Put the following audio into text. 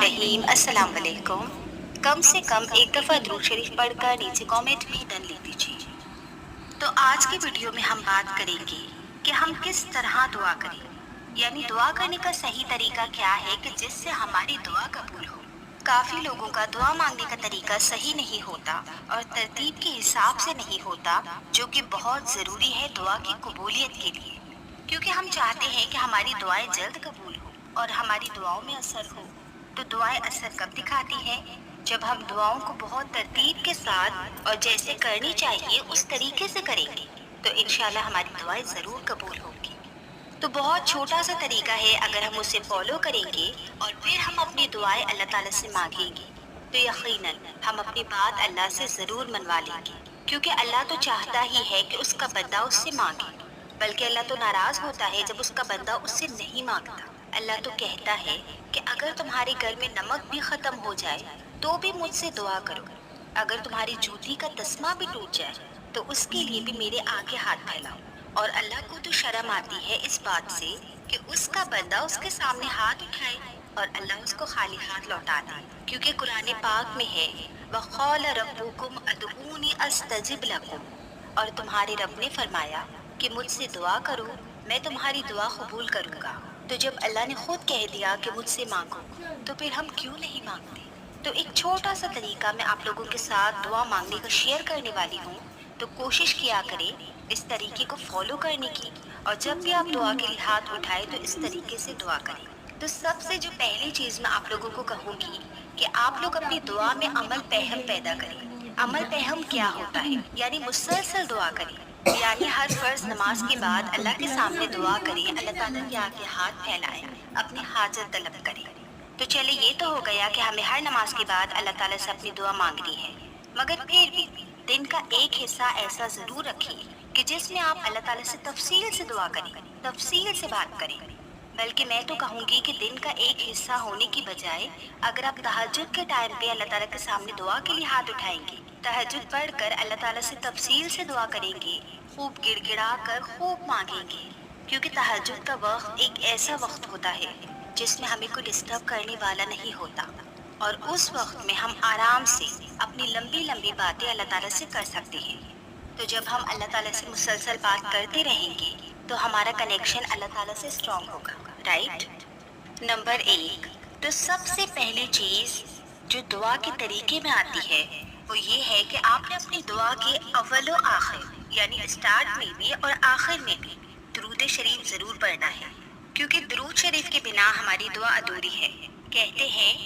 रहीम। अस्सलाम वालेकुम। कम से कम एक दफ़ा दुरूद शरीफ पढ़कर नीचे कमेंट भी डन ले दीजिए। तो आज की वीडियो में हम बात करेंगे कि हम किस तरह दुआ करें, यानी दुआ करने का सही तरीका क्या है कि जिससे हमारी दुआ कबूल हो। काफ़ी लोगों का दुआ मांगने का तरीका सही नहीं होता और तरतीब के हिसाब से नहीं होता, जो कि बहुत ज़रूरी है दुआ की कबूलियत के लिए, क्योंकि हम चाहते हैं कि हमारी दुआएं जल्द कबूल हो और हमारी दुआओं में असर हो। तो दुआएं असर कब दिखाती हैं? जब हम दुआओं को बहुत तरतीब के साथ और जैसे करनी चाहिए उस तरीके से करेंगे, तो इंशाल्लाह हमारी दुआएं ज़रूर कबूल होंगी। तो बहुत छोटा सा तरीका है, अगर हम उसे फॉलो करेंगे और फिर हम अपनी दुआएं अल्लाह ताला से मांगेंगे, तो यकीनन हम अपनी बात अल्लाह से ज़रूर मनवा लेंगे, क्योंकि अल्लाह तो चाहता ही है कि उसका बंदा उससे मांगे। बल्कि अल्लाह तो नाराज़ होता है जब उसका बंदा उससे नहीं मांगता। अल्लाह तो कहता है कि अगर तुम्हारे घर में नमक भी ख़त्म हो जाए तो भी मुझसे दुआ करो। अगर तुम्हारी जूती का तस्मा भी टूट जाए तो उसके लिए भी मेरे आगे हाथ फैलाओ। और अल्लाह को तो शर्म आती है इस बात से कि उसका बंदा उसके सामने हाथ उठाए और अल्लाह उसको खाली हाथ लौटा दे, क्योंकि कुरान पाक में है वक़ाल रब्बुकुम अदऊनी अस्तजिब लकुम, और तुम्हारे रब ने फरमाया कि मुझसे दुआ करो, मैं तुम्हारी दुआ कबूल करूंगा। तो जब अल्लाह ने खुद कह दिया कि मुझसे मांगो, तो फिर हम क्यों नहीं मांगते? तो एक छोटा सा तरीका मैं आप लोगों के साथ दुआ मांगने का शेयर करने वाली हूँ। तो कोशिश किया करें इस तरीके को फॉलो करने की, और जब भी आप दुआ के लिए हाथ उठाए तो इस तरीके से दुआ करें। तो सबसे जो पहली चीज़ मैं आप लोगों को कहूँगी कि आप लोग अपनी दुआ में अमल पहम पैदा करें। अमल पहम क्या होता है? यानी मुसलसल दुआ करें, यानी हर फर्ज नमाज के बाद अल्लाह के सामने दुआ करें, अल्लाह ताला के आगे हाथ फैलाएं, अपनी हाजत तलब करें। तो चले, ये तो हो गया कि हमें हर नमाज के बाद अल्लाह ताला से अपनी दुआ मांगनी है, मगर फिर भी दिन का एक हिस्सा ऐसा ज़रूर रखिए कि जिसमें आप अल्लाह ताला से तफसील से दुआ करें, तफसील से बात करें। बल्कि मैं तो कहूँगी कि दिन का एक हिस्सा होने की बजाय अगर आप तहज्जुद के टाइम पे अल्लाह ताला के सामने दुआ के लिए हाथ उठाएंगे, तहज्जुद पढ़कर अल्लाह ताला से तफसील से दुआ करेंगे, खूब गिड़गिड़ा कर खूब मांगेंगे, क्योंकि तहज्जुद का वक्त एक ऐसा वक्त होता है जिसमें हमें कोई डिस्टर्ब करने वाला नहीं होता, और उस वक्त में हम आराम से अपनी लंबी लंबी बातें अल्लाह ताला से कर सकते हैं। तो जब हम अल्लाह ताला से मुसलसल बात करते रहेंगे तो हमारा कनेक्शन अल्लाह ताला से स्ट्रॉन्ग होगा, राइट? नंबर एक, तो सबसे पहली चीज़ जो दुआ के तरीके में आती है वो ये है कि आपने अपनी दुआ के अव्वल व आखिर, यानी स्टार्ट में भी और आखिर में भी दुरूद शरीफ ज़रूर पढ़ना है, क्योंकि दुरूद शरीफ के बिना हमारी दुआ अधूरी है। कहते हैं